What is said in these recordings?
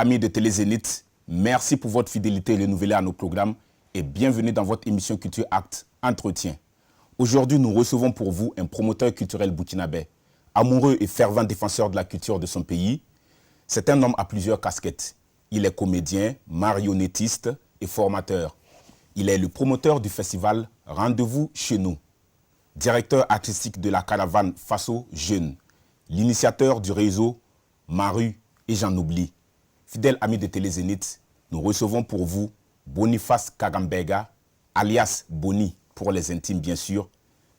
amis de Télé Zénith, merci pour votre fidélité renouvelée à nos programmes et bienvenue dans votre émission Culture Acte Entretien. Aujourd'hui, nous recevons pour vous un promoteur culturel burkinabé, amoureux et fervent défenseur de la culture de son pays. C'est un homme à plusieurs casquettes. Il est comédien, marionnettiste et formateur. Il est le promoteur du festival Rendez-vous chez nous, directeur artistique de la caravane Faso Jeunes, l'initiateur du réseau Maru et j'en oublie. Fidèles amis de Télé Zénith, nous recevons pour vous Boniface Kagambega, alias Boni, pour les intimes bien sûr.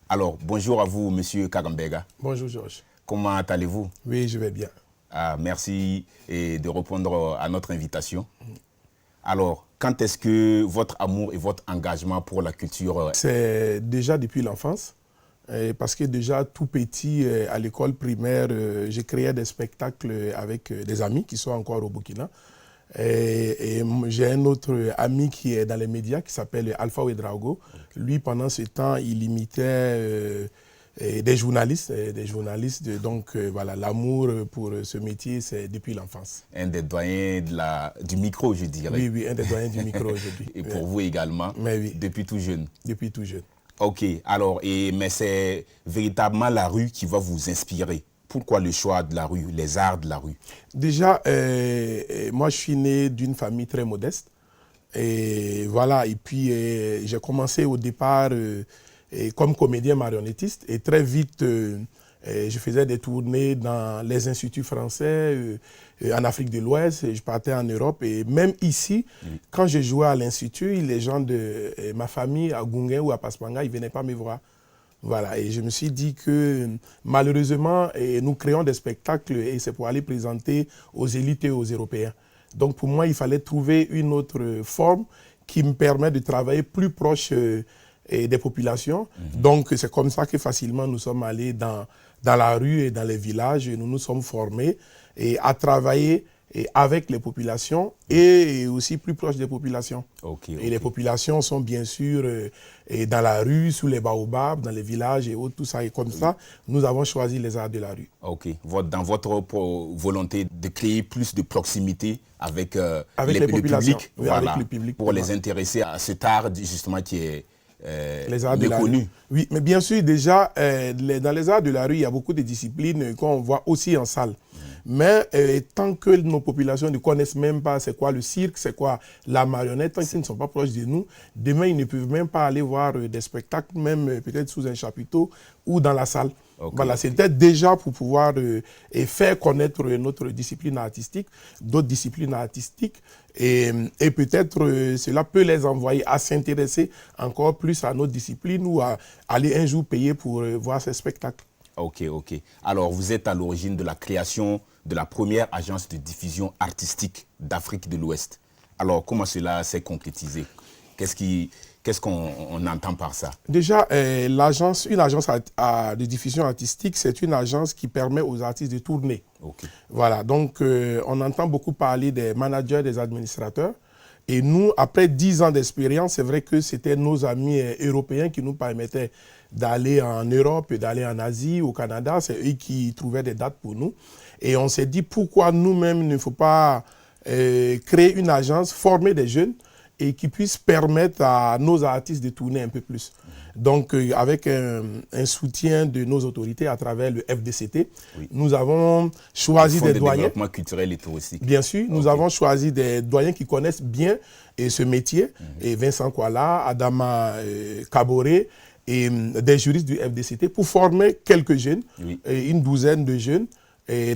Alors, bonjour à vous, monsieur Kagambega. Bonjour, Georges. Comment allez-vous? Oui, je vais bien. Merci de répondre à notre invitation. Alors, quand est-ce que votre amour et votre engagement pour la culture... C'est déjà depuis l'enfance, parce que déjà tout petit, à l'école primaire, je créais des spectacles avec des amis qui sont encore au Burkina. Et j'ai un autre ami qui est dans les médias qui s'appelle Alpha Ouedraogo. Lui, pendant ce temps, il imitait des journalistes. Donc voilà, l'amour pour ce métier, c'est depuis l'enfance. Un des doyens du micro, je dirais. Oui, un des doyens du micro aujourd'hui. Et pour vous également, mais oui. Depuis tout jeune. Depuis tout jeune. Ok, alors, mais c'est véritablement la rue qui va vous inspirer. Pourquoi le choix de la rue, les arts de la rue? Déjà, moi je suis né d'une famille très modeste. Et voilà, et puis j'ai commencé au départ comme comédien marionnettiste. Et très vite, je faisais des tournées dans les instituts français, en Afrique de l'Ouest, je partais en Europe. Et même ici, quand je jouais à l'institut, les gens de ma famille à Gunguen ou à Paspanga, ils ne venaient pas me voir. Voilà, et je me suis dit que malheureusement, nous créons des spectacles et c'est pour aller présenter aux élites et aux Européens. Donc pour moi, il fallait trouver une autre forme qui me permet de travailler plus proche des populations. Donc c'est comme ça que facilement nous sommes allés dans la rue et dans les villages. Nous nous sommes formés à travailler avec les populations et aussi plus proche des populations. Et les populations sont bien sûr dans la rue, sous les baobabs, dans les villages et autres, tout ça. Et comme ça, nous avons choisi les arts de la rue. Dans votre volonté de créer plus de proximité avec, le public, voilà, avec le public, pour les intéresser à cet art justement qui est les arts de la rue. Oui, mais bien sûr, déjà, dans les arts de la rue, il y a beaucoup de disciplines qu'on voit aussi en salle. Mais tant que nos populations ne connaissent même pas c'est quoi le cirque, c'est quoi la marionnette, tant qu'ils ne sont pas proches de nous, demain ils ne peuvent même pas aller voir des spectacles, même peut-être sous un chapiteau ou dans la salle. Voilà, c'était déjà pour pouvoir faire connaître notre discipline artistique, d'autres disciplines artistiques, et peut-être cela peut les envoyer à s'intéresser encore plus à notre discipline ou à aller un jour payer pour voir ces spectacles. Ok. Alors, vous êtes à l'origine de la création de la première agence de diffusion artistique d'Afrique de l'Ouest. Alors, comment cela s'est concrétisé? Qu'est-ce qu'on entend par ça? Déjà, une agence de diffusion artistique, c'est une agence qui permet aux artistes de tourner. Voilà, donc on entend beaucoup parler des managers, des administrateurs. Et nous, après 10 ans d'expérience, c'est vrai que c'était nos amis européens qui nous permettaient d'aller en Europe, d'aller en Asie, au Canada. C'est eux qui trouvaient des dates pour nous. Et on s'est dit pourquoi nous-mêmes, il ne faut pas créer une agence, former des jeunes et qui puisse permettre à nos artistes de tourner un peu plus. Donc, avec un soutien de nos autorités à travers le FDCT, nous avons choisi des doyens. Développement culturel et touristique. Bien sûr, nous avons choisi des doyens qui connaissent bien ce métier, et Vincent Kouala, Adama Kaboré, et des juristes du FDCT pour former quelques jeunes, une douzaine de jeunes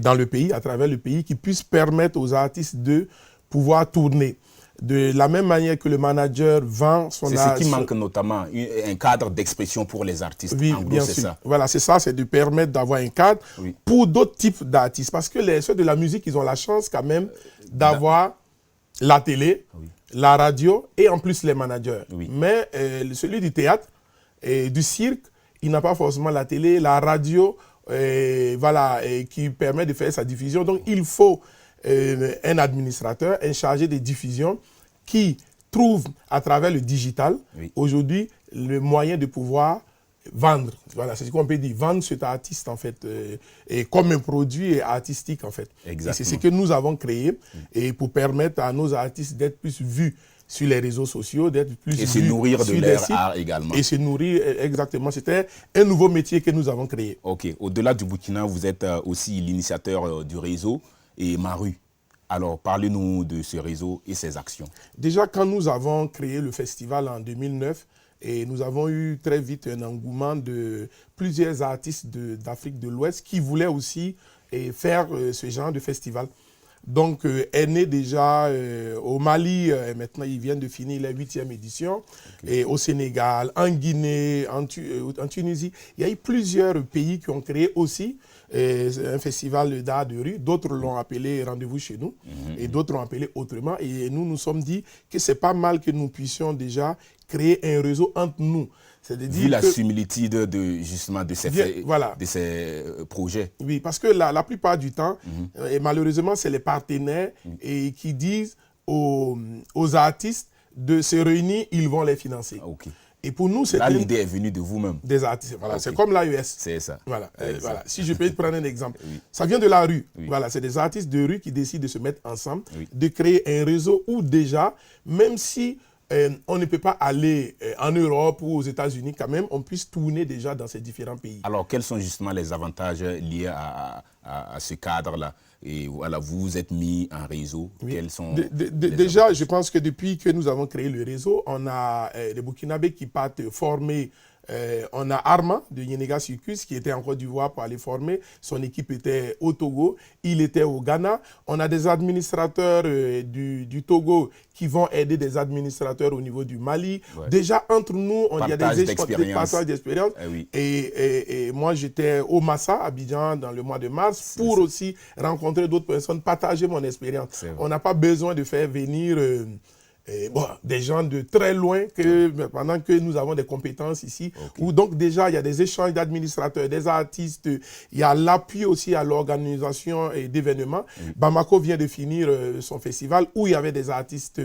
dans le pays, à travers le pays, qui puissent permettre aux artistes de pouvoir tourner. De la même manière que le manager vend son art. C'est ce qui manque notamment, un cadre d'expression pour les artistes. Oui, en gros, bien sûr. Ça. Voilà, c'est ça, c'est de permettre d'avoir un cadre pour d'autres types d'artistes. Parce que ceux de la musique, ils ont la chance quand même d'avoir la télé, la radio et en plus les managers. Mais celui du théâtre et du cirque, il n'a pas forcément la télé, la radio, voilà, qui permet de faire sa diffusion. Donc, il faut un administrateur, un chargé de diffusion qui trouve à travers le digital aujourd'hui le moyen de pouvoir vendre. Voilà, c'est ce qu'on peut dire. Vendre cet artiste, en fait, et comme un produit artistique, en fait. Exactement. Et c'est ce que nous avons créé et pour permettre à nos artistes d'être plus vus sur les réseaux sociaux, d'être plus vus et se nourrir de sur les leur sites. art également. Et se nourrir, exactement. C'était un nouveau métier que nous avons créé. Ok. Au-delà du Burkina, vous êtes aussi l'initiateur du réseau et Maru. Alors, parlez-nous de ce réseau et ses actions. Déjà, quand nous avons créé le festival en 2009, et nous avons eu très vite un engouement de plusieurs artistes d'Afrique de l'Ouest qui voulaient aussi faire ce genre de festival. Donc, est né déjà au Mali, maintenant ils viennent de finir la 8e édition, et au Sénégal, en Guinée, en Tunisie. Il y a eu plusieurs pays qui ont créé aussi un festival d'art de rue. D'autres l'ont appelé Rendez-vous chez nous, et d'autres l'ont appelé autrement. Et nous nous sommes dit que c'est pas mal que nous puissions déjà créer un réseau entre nous. Vu la similitude justement de ces projets. Oui, parce que la plupart du temps, et malheureusement, c'est les partenaires qui disent aux artistes de se réunir, ils vont les financer. Okay. Et pour nous, c'est l'idée est venue de vous-même. Des artistes. Voilà, c'est comme l'AES. C'est ça. Voilà. Voilà. Si je peux te prendre un exemple, ça vient de la rue. Voilà, c'est des artistes de rue qui décident de se mettre ensemble, de créer un réseau où déjà, même si on ne peut pas aller en Europe ou aux États-Unis, quand même, on puisse tourner déjà dans ces différents pays. Alors, quels sont justement les avantages liés à ce cadre-là? Et voilà, vous vous êtes mis en réseau. Quels sont déjà, je pense que depuis que nous avons créé le réseau, on a les Burkinabés qui partent former. On a Armand de Yenega Circus qui était en Côte d'Ivoire pour aller former. Son équipe était au Togo, il était au Ghana. On a des administrateurs du Togo qui vont aider des administrateurs au niveau du Mali. Ouais. Déjà, entre nous, il y a des partages d'expérience. Et moi, j'étais au Massa, à Abidjan, dans le mois de mars, pour aussi rencontrer d'autres personnes, partager mon expérience. On n'a pas besoin de faire venir... des gens de très loin pendant que nous avons des compétences ici. Où donc déjà il y a des échanges d'administrateurs, des artistes, il y a l'appui aussi à l'organisation d'événements. Bamako vient de finir son festival où il y avait des artistes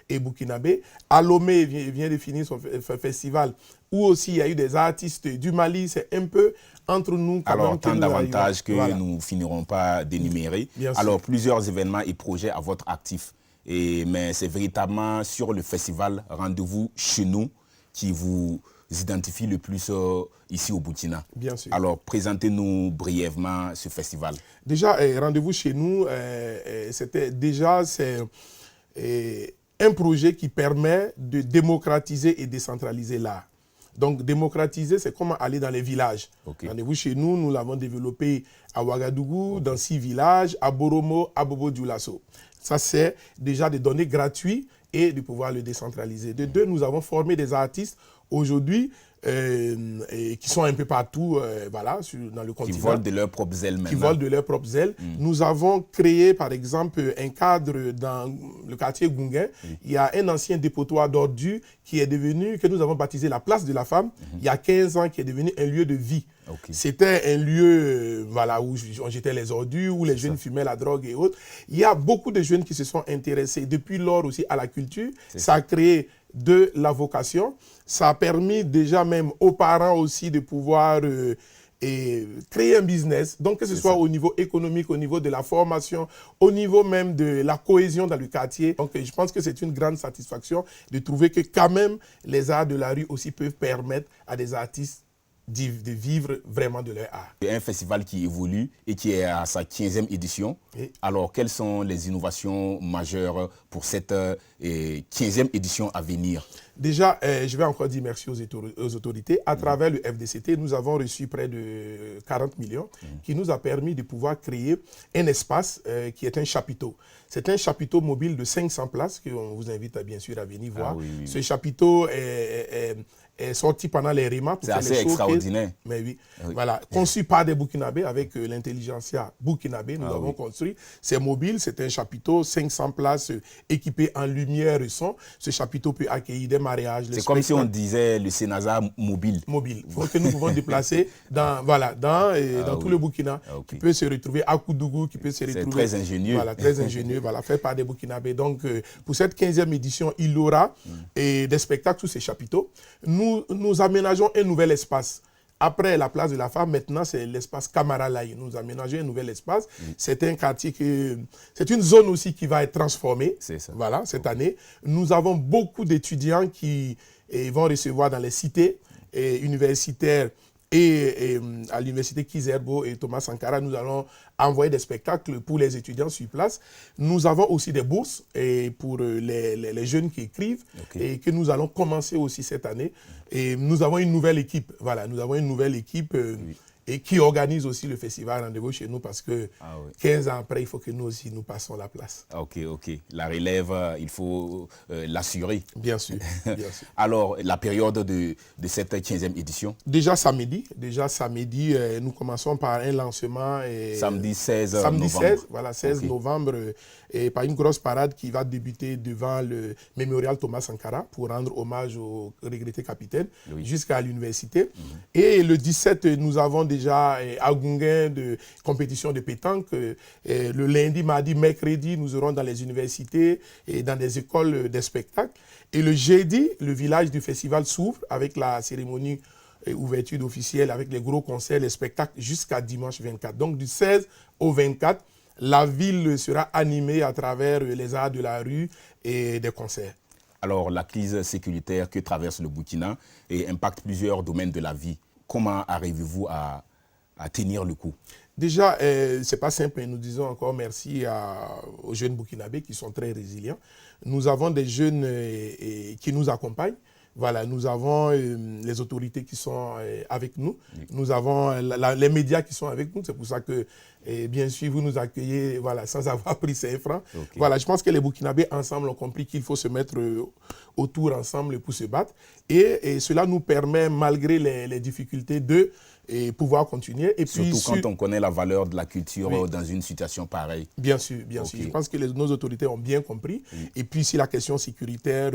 burkinabés. Alomé vient de finir son festival où aussi il y a eu des artistes du Mali. C'est un peu entre nous. Alors tant d'avantages que nous ne finirons pas d'énumérer. Alors plusieurs événements et projets à votre actif. Mais c'est véritablement sur le festival Rendez-vous chez nous qui vous identifie le plus ici au Burkina. Bien sûr. Alors, présentez-nous brièvement ce festival. Déjà, Rendez-vous chez nous, c'est un projet qui permet de démocratiser et décentraliser l'art. Donc, démocratiser, c'est comment aller dans les villages. Rendez-vous chez nous, nous l'avons développé à Ouagadougou, dans 6 villages, à Boromo, à Bobo-Dioulasso. Ça, c'est déjà des données gratuites et de pouvoir le décentraliser. De deux, nous avons formé des artistes aujourd'hui qui sont un peu partout voilà, dans le continent. Qui volent de leurs propres ailes maintenant. Qui volent de leurs propres ailes. Nous avons créé, par exemple, un cadre dans le quartier Gunguin. Il y a un ancien dépotoir d'ordures qui est devenu, que nous avons baptisé la place de la femme, il y a 15 ans, qui est devenu un lieu de vie. C'était un lieu voilà, où on jetait les ordures, où les jeunes fumaient la drogue et autres. Il y a beaucoup de jeunes qui se sont intéressés depuis lors aussi à la culture. Ça a créé de la vocation. Ça a permis déjà même aux parents aussi de pouvoir créer un business. Donc que ce soit au niveau économique, au niveau de la formation, au niveau même de la cohésion dans le quartier. Donc je pense que c'est une grande satisfaction de trouver que quand même les arts de la rue aussi peuvent permettre à des artistes de vivre vraiment de leur art. Un festival qui évolue et qui est à sa 15e édition. Alors, quelles sont les innovations majeures pour cette 15e édition à venir? Déjà, je vais encore dire merci aux autorités. À travers le FDCT, nous avons reçu près de 40 millions qui nous a permis de pouvoir créer un espace qui est un chapiteau. C'est un chapiteau mobile de 500 places qu'on vous invite bien sûr à venir voir. Ce chapiteau est sorti pendant les RIMA. C'est assez extraordinaire. Mais oui. Voilà. Conçu par des Burkinabés avec l'intelligentsia burkinabé, nous avons construit. C'est mobile, c'est un chapiteau, 500 places équipé en lumière et son. Ce chapiteau peut accueillir des mariages. C'est comme si on disait le Sénasa mobile. Mobile. Donc que nous pouvons déplacer dans tout le Burkina, qui peut se retrouver à Koudougou, qui peut se retrouver... C'est très ingénieux. Voilà, très ingénieux, voilà, fait par des Burkinabés. Donc pour cette 15e édition, il y aura des spectacles sous ces chapiteaux. Nous aménageons un nouvel espace Après la place de la femme, maintenant, c'est l'espace Kamaralaï. Nous avons aménagé un nouvel espace. C'est un quartier c'est une zone aussi qui va être transformée. C'est ça. Voilà, cette année. Nous avons beaucoup d'étudiants qui vont recevoir dans les cités universitaires et à l'université Kizerbo et Thomas Sankara, nous allons envoyer des spectacles pour les étudiants sur place. Nous avons aussi des bourses pour les jeunes qui écrivent et que nous allons commencer aussi cette année. Et nous avons une nouvelle équipe. Voilà, nous avons une nouvelle équipe et qui organise aussi le festival Rendez-vous chez nous parce que 15 ans après, il faut que nous aussi nous passons la place. Ok. La relève, il faut l'assurer. Bien sûr, bien sûr. Alors, la période de cette 15e édition? Déjà samedi, nous commençons par un lancement. Samedi 16 samedi novembre. 16, voilà, 16 novembre, et par une grosse parade qui va débuter devant le mémorial Thomas Sankara pour rendre hommage au regretté capitaine jusqu'à l'université. Et le 17, nous avons déjà à Gunguin de compétition de pétanque. Le lundi, mardi, mercredi, nous serons dans les universités et dans des écoles de spectacle. Et le jeudi, le village du festival s'ouvre avec la cérémonie ouverture officielle, avec les gros concerts, les spectacles jusqu'à dimanche 24. Donc du 16 au 24, la ville sera animée à travers les arts de la rue et des concerts. Alors, la crise sécuritaire que traverse le Burkina impacte plusieurs domaines de la vie. Comment arrivez-vous à tenir le coup? Déjà, ce n'est pas simple. Nous disons encore merci aux jeunes burkinabés qui sont très résilients. Nous avons des jeunes qui nous accompagnent. Voilà, nous avons les autorités qui sont avec nous. Nous avons les médias qui sont avec nous. C'est pour ça que, bien sûr, vous nous accueillez sans avoir pris 5 francs. Voilà, je pense que les Burkinabés, ensemble, ont compris qu'il faut se mettre autour ensemble pour se battre. Et cela nous permet, malgré les difficultés, de pouvoir continuer. Et puis, surtout quand on connaît la valeur de la culture dans une situation pareille. Bien sûr, bien sûr. Je pense que nos autorités ont bien compris. Et puis, si la question sécuritaire,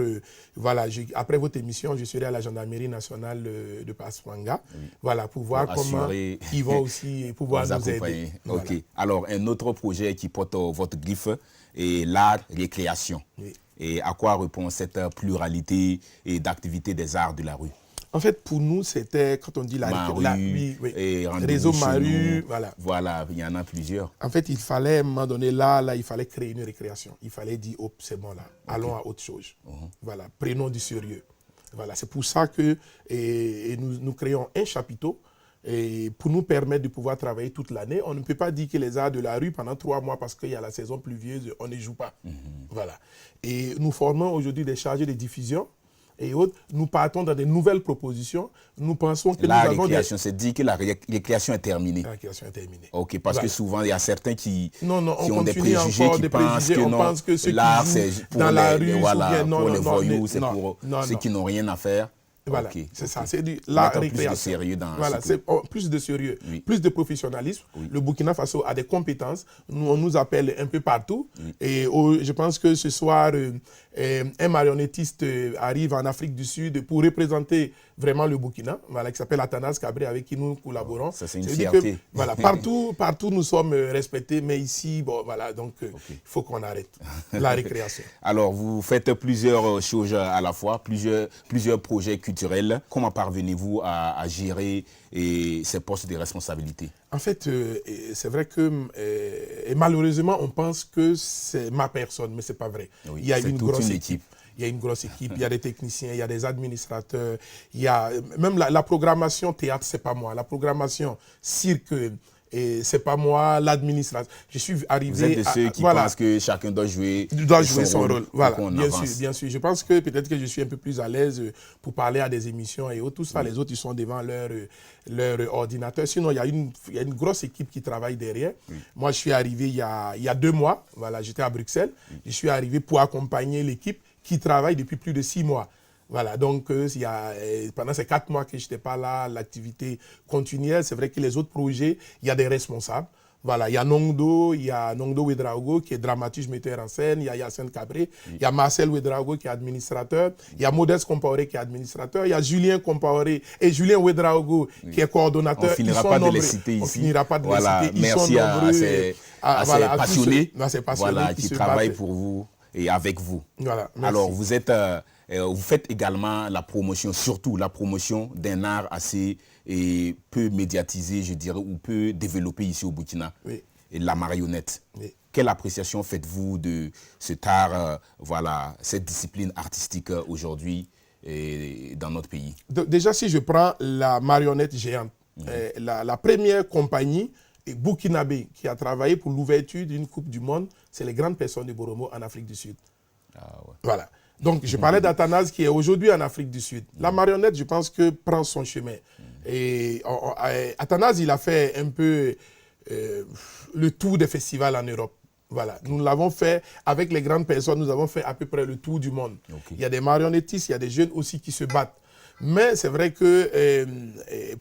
après votre émission, je serai à la gendarmerie nationale de Passwanga. Voilà, pour voir comment ils vont aussi pouvoir nous aider. Voilà. Alors, un autre projet qui porte votre griffe est l'art récréation. Et à quoi répond cette pluralité d'activités des arts de la rue? En fait, pour nous, c'était, quand on dit réseau Maru, voilà, il y en a plusieurs. En fait, il fallait, à un moment donné, là, il fallait créer une récréation. Il fallait dire, oh, c'est bon là, allons à autre chose. Voilà, prenons du sérieux. Voilà, c'est pour ça que nous créons un chapiteau pour nous permettre de pouvoir travailler toute l'année. On ne peut pas dire que les arts de la rue, pendant 3 mois, parce qu'il y a la saison pluvieuse, on ne joue pas. Voilà. Et nous formons aujourd'hui des chargés de diffusion et autres. Nous partons dans de nouvelles propositions. Nous pensons que la récréation, c'est dit que la récréation est terminée. La récréation est terminée. Ok, parce que souvent, il y a certains qui ont des préjugés, qui pensent que l'art, c'est pour dans la rue, pour les voyous, c'est pour ceux qui n'ont rien à faire. Voilà, c'est ça, c'est la récréation. Plus de sérieux dans c'est plus de sérieux, plus de professionnalisme. Le Burkina Faso a des compétences. On nous appelle un peu partout. Et je pense que ce soir, un marionnettiste arrive en Afrique du Sud pour représenter vraiment le Burkina, qui s'appelle Athanas Cabré, avec qui nous collaborons. Ça, c'est une fierté. Partout nous sommes respectés, mais ici, donc il faut qu'on arrête la récréation. Alors, vous faites plusieurs choses à la fois, plusieurs projets culturels. Comment parvenez-vous à gérer ces postes de responsabilité? En fait, c'est vrai que malheureusement, on pense que c'est ma personne, mais ce n'est pas vrai. Il y a une grosse équipe. Il y a une grosse équipe, il y a des techniciens, il y a des administrateurs, il y a même la programmation théâtre, c'est pas moi. La programmation cirque, c'est pas moi, l'administration. Je suis arrivé. Vous êtes de ceux qui pensent que chacun doit jouer son rôle. Voilà, bien sûr. Je pense que peut-être que je suis un peu plus à l'aise pour parler à des émissions et autres. Tout ça, les autres, ils sont devant leur ordinateur. Sinon, il y a une grosse équipe qui travaille derrière. Moi, je suis arrivé il y a 2 mois. Voilà, j'étais à Bruxelles. Je suis arrivé pour accompagner l'équipe qui travaille depuis plus de 6 mois. Voilà, donc pendant ces 4 mois que je n'étais pas là, l'activité continuait. C'est vrai que les autres projets, il y a des responsables. Voilà, il y a Nongdo Ouedraogo qui est dramaturge, metteur en scène, il y a Yacine Cabré, il y a Marcel Ouedraogo qui est administrateur, il y a Modeste Compaoré qui est administrateur, il y a Julien Compaoré et Julien Ouedraogo qui est coordonnateur. On ne finira pas de les citer ici. On finira pas de les citer. Ils merci sont nombreux à ces passionnés qui travaillent pour vous. et avec vous. Voilà, merci. Alors, vous faites également la promotion, surtout la promotion d'un art assez peu médiatisé, je dirais, ou peu développé ici au Burkina, Oui. et la marionnette. Oui. Quelle appréciation faites-vous de cet art, cette discipline artistique aujourd'hui dans notre pays? Déjà, si je prends la marionnette géante, la première compagnie burkinabé qui a travaillé pour l'ouverture d'une Coupe du Monde, c'est les grandes personnes de Boromo en Afrique du Sud. Ah, ouais. Voilà. Donc, je parlais d'Athanase qui est aujourd'hui en Afrique du Sud. La marionnette, je pense que prend son chemin. Et Athanase, il a fait un peu le tour des festivals en Europe. Voilà. Nous l'avons fait avec les grandes personnes, nous avons fait à peu près le tour du monde. Okay. Il y a des marionnettistes, il y a des jeunes aussi qui se battent. Mais c'est vrai que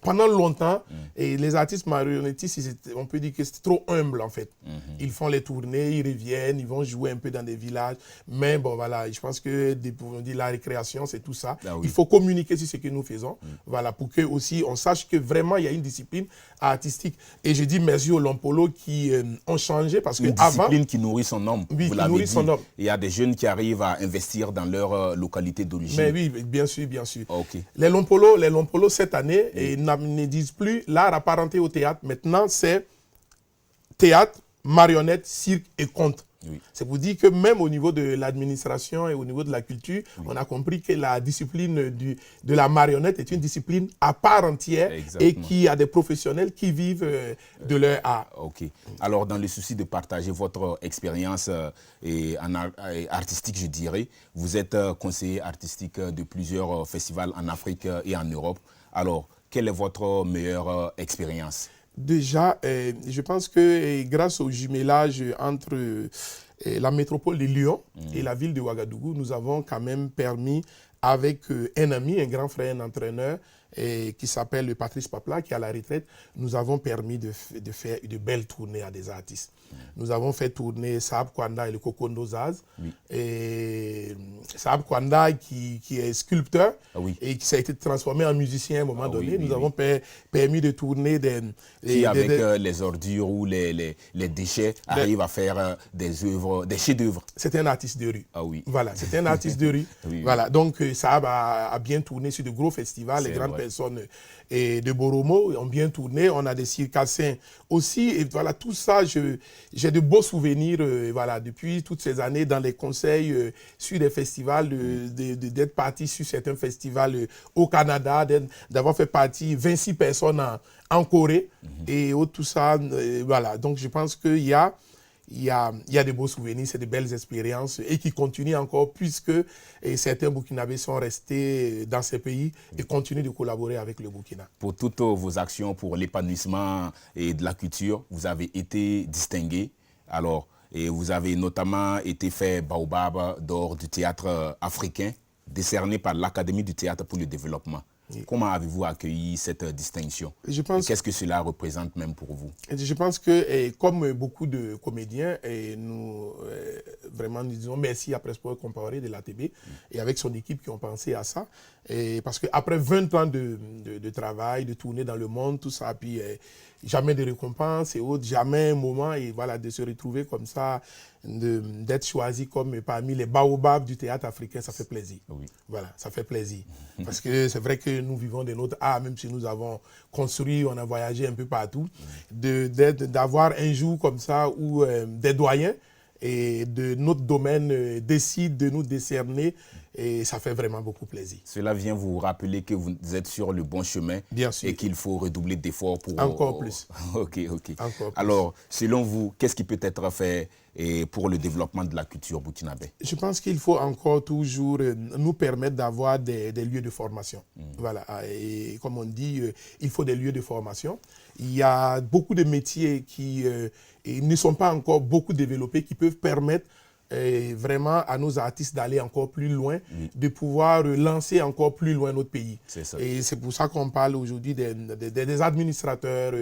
pendant longtemps, les artistes marionnettistes, on peut dire que c'est trop humble en fait. Ils font les tournées, ils reviennent, ils vont jouer un peu dans des villages. Mais bon, voilà, je pense que la récréation, c'est tout ça. Ah, oui. Il faut communiquer sur ce que nous faisons, voilà, pour que aussi on sache que vraiment il y a une discipline artistique. Et je dis merci aux Lompolo qui ont changé parce que une discipline qui nourrit son homme. Oui, vous l'avez dit. Il y a des jeunes qui arrivent à investir dans leur localité d'origine. Mais oui, bien sûr, bien sûr. Okay. Les Lompolo cette année ne disent plus l'art apparenté au théâtre. Maintenant, c'est théâtre, marionnette, cirque et conte. Oui. C'est pour dire que même au niveau de l'administration et au niveau de la culture, on a compris que la discipline de la marionnette est une discipline à part entière. Exactement. Et qui a des professionnels qui vivent de leur art. Ok. Alors, dans le souci de partager votre expérience artistique, je dirais, vous êtes conseiller artistique de plusieurs festivals en Afrique et en Europe. Alors, quelle est votre meilleure expérience? Déjà, je pense que grâce au jumelage entre la métropole de Lyon et la ville de Ouagadougou, nous avons quand même permis avec un ami, un grand frère, un entraîneur qui s'appelle Patrice Papla, qui est à la retraite, nous avons permis de faire de belles tournées à des artistes. Nous avons fait tourner Saab Kwanda et le Kokondo Zaz. Oui. Et Saab Kwanda qui est sculpteur et qui s'est été transformé en musicien à un moment donné. Nous avons permis de tourner les ordures ou les déchets arrive à faire des œuvres, des chefs-d'œuvre. C'est un artiste de rue. Ah oui. Voilà, c'est un artiste de rue. Voilà, donc Saab a bien tourné sur de gros festivals. Les grandes personnes de Boromo ont bien tourné. On a des circassiens aussi. Et voilà, tout ça, j'ai de beaux souvenirs voilà, depuis toutes ces années dans les conseils sur des festivals, d'être parti sur certains festivals au Canada, d'avoir fait partie 26 personnes en Corée et tout ça. Voilà, donc je pense qu'il y a de beaux souvenirs, c'est de belles expériences et qui continuent encore puisque certains Burkinabés sont restés dans ces pays et continuent de collaborer avec le Burkina. Pour toutes vos actions pour l'épanouissement de la culture, vous avez été distingué. Alors, et vous avez notamment été fait Baobab d'or du théâtre africain, décerné par l'Académie du théâtre pour le développement. Oui. Comment avez-vous accueilli cette distinction? Qu'est-ce que cela représente même pour vous? Je pense que, comme beaucoup de comédiens, nous vraiment nous disons merci à Presse-Pour Compaoré de l'ATB et avec son équipe qui ont pensé à ça. Parce qu'après 20 ans de travail, de tourner dans le monde, tout ça, puis jamais de récompense et autres, jamais un moment, et voilà, de se retrouver comme ça, d'être choisi comme parmi les baobabs du théâtre africain, ça fait plaisir. Oui. Voilà, ça fait plaisir. Parce que c'est vrai que nous vivons de notre art, même si nous avons construit, on a voyagé un peu partout, d'avoir un jour comme ça où des doyens et de notre domaine décident de nous décerner. Et ça fait vraiment beaucoup plaisir. Cela vient vous rappeler que vous êtes sur le bon chemin. Bien sûr. Et qu'il faut redoubler d'efforts pour... Encore plus. Ok. Encore plus. Alors, selon vous, qu'est-ce qui peut être fait pour le développement de la culture burkinabé? Je pense qu'il faut encore toujours nous permettre d'avoir des lieux de formation. Voilà. Et comme on dit, il faut des lieux de formation. Il y a beaucoup de métiers qui ne sont pas encore beaucoup développés, qui peuvent permettre vraiment à nos artistes d'aller encore plus loin, de pouvoir lancer encore plus loin notre pays. Et c'est pour ça qu'on parle aujourd'hui des administrateurs,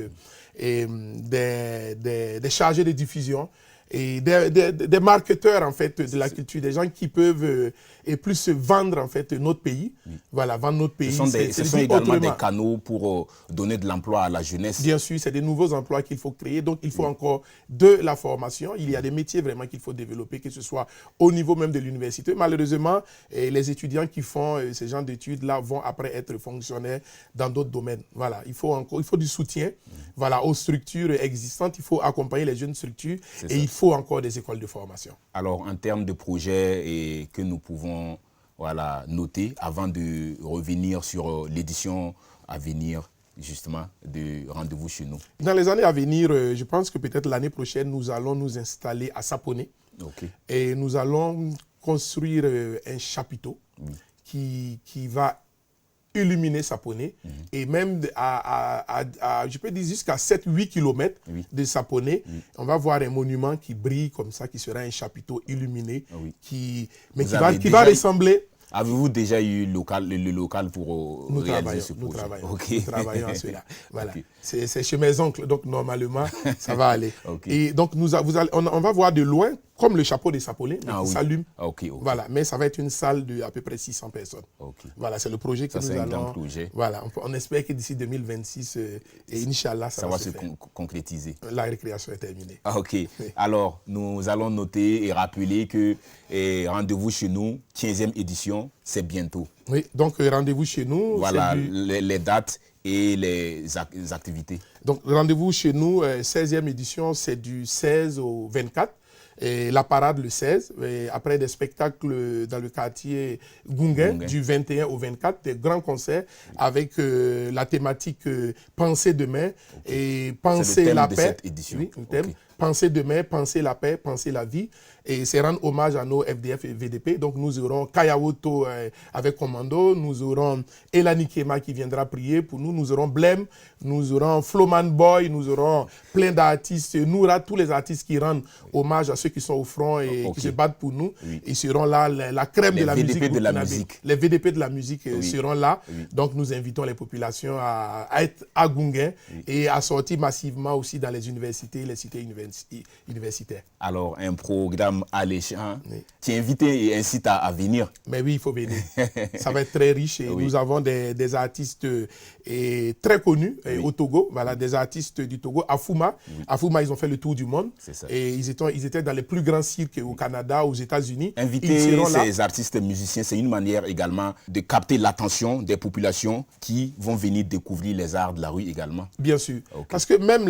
et des chargés de diffusion, et des marketeurs en fait de la culture, des gens qui peuvent et plus se vendre en fait notre pays. Voilà, vendre notre pays. Ce sont également des canaux pour donner de l'emploi à la jeunesse. Bien sûr, c'est des nouveaux emplois qu'il faut créer. Donc, il faut encore de la formation. Il y a des métiers vraiment qu'il faut développer, que ce soit au niveau même de l'université. Malheureusement, les étudiants qui font ces genres d'études-là vont après être fonctionnaires dans d'autres domaines. Voilà, il faut du soutien voilà, aux structures existantes. Il faut accompagner les jeunes structures et il faut encore des écoles de formation. Alors, en termes de projets que nous pouvons noter avant de revenir sur l'édition à venir, justement, de Rendez-vous chez nous? Dans les années à venir, je pense que peut-être l'année prochaine, nous allons nous installer à Saponé. Et nous allons construire un chapiteau qui va illuminer Saponé et même je peux dire jusqu'à 7-8 km de Saponé, on va voir un monument qui brille comme ça, qui sera un chapiteau illuminé, qui va ressembler... Avez-vous déjà eu le local pour réaliser ce projet? Nous travaillons à cela. Voilà. C'est chez mes oncles, donc normalement, ça va aller. Et donc, on va voir de loin, comme le chapeau des Saponé, qui s'allume. Voilà. Mais ça va être une salle de à peu près 600 personnes. Voilà, c'est le projet que nous allons... Voilà, on espère que d'ici 2026, et Inch'Allah, ça va se concrétiser. La récréation est terminée. Alors, nous allons noter et rappeler que Rendez-vous chez nous, 15e édition, c'est bientôt. Oui, donc Rendez-vous chez nous... Voilà, les dates et les activités. Donc, Rendez-vous chez nous, 16e édition, c'est du 16 au 24. Et la parade le 16, et après des spectacles dans le quartier Gungen du 21 au 24, des grands concerts avec la thématique Penser demain et Penser la paix. Cette édition. Oui, le thème. Penser demain, penser la paix, penser la vie. Et c'est rendre hommage à nos FDF et VDP. Donc nous aurons Kayawoto avec Commando, nous aurons Elani Kema qui viendra prier pour nous, nous aurons Blem, nous aurons Flowman Boy, nous aurons plein d'artistes, Noura, tous les artistes qui rendent hommage à ceux qui sont au front et qui se battent pour nous. Ils seront là, la crème de la musique. Les VDP de la musique seront là. Donc nous invitons les populations à être à Gungen et à sortir massivement aussi dans les universités, les cités universitaires. Alors, un programme alléchant qui invite et incite à venir. Mais oui, il faut venir. Ça va être très riche et nous avons des artistes très connus au Togo. Voilà, des artistes du Togo. Afuma, ils ont fait le tour du monde. Et ils étaient dans les plus grands cirques au Canada, aux États-Unis. Inviter ces artistes musiciens, c'est une manière également de capter l'attention des populations qui vont venir découvrir les arts de la rue également. Bien sûr. Parce que même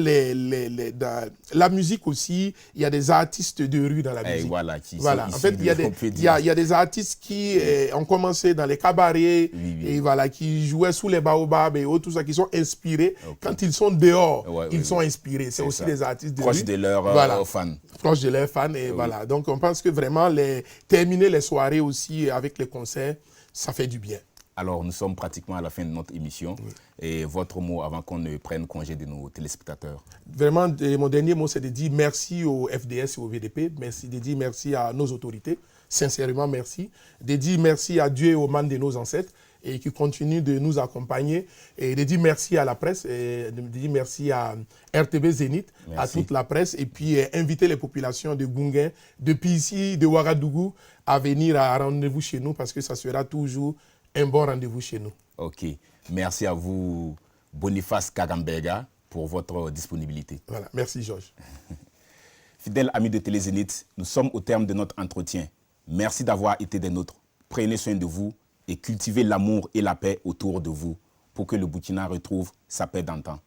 dans la musique aussi, il y a des artistes de rue dans la musique. En fait, il y a des artistes qui ont commencé dans les cabarets et voilà, qui jouaient sous les baobabs et autres, tout ça, qui sont inspirés. Quand ils sont dehors, ils sont inspirés. C'est aussi des artistes de proches rue. De leurs fans. Proches de leurs fans. Et voilà. Donc, on pense que vraiment, terminer les soirées aussi avec les concerts, ça fait du bien. Alors, nous sommes pratiquement à la fin de notre émission. Et votre mot avant qu'on ne prenne congé de nos téléspectateurs? Vraiment, mon dernier mot, c'est de dire merci au FDS et au VDP. De dire merci à nos autorités. Sincèrement, merci. De dire merci à Dieu et aux mains de nos ancêtres et qui continuent de nous accompagner. Et de dire merci à la presse. Et de dire merci à RTB Zénith, à toute la presse. Et puis inviter les populations de Gungen, depuis ici, de Ouagadougou, à venir à Rendez-vous chez nous parce que ça sera toujours un bon rendez-vous chez nous. Merci à vous, Boniface Kagambega, pour votre disponibilité. Voilà, merci Georges. Fidèles amis de Télé Zénith, nous sommes au terme de notre entretien. Merci d'avoir été des nôtres. Prenez soin de vous et cultivez l'amour et la paix autour de vous pour que le Burkina retrouve sa paix d'antan.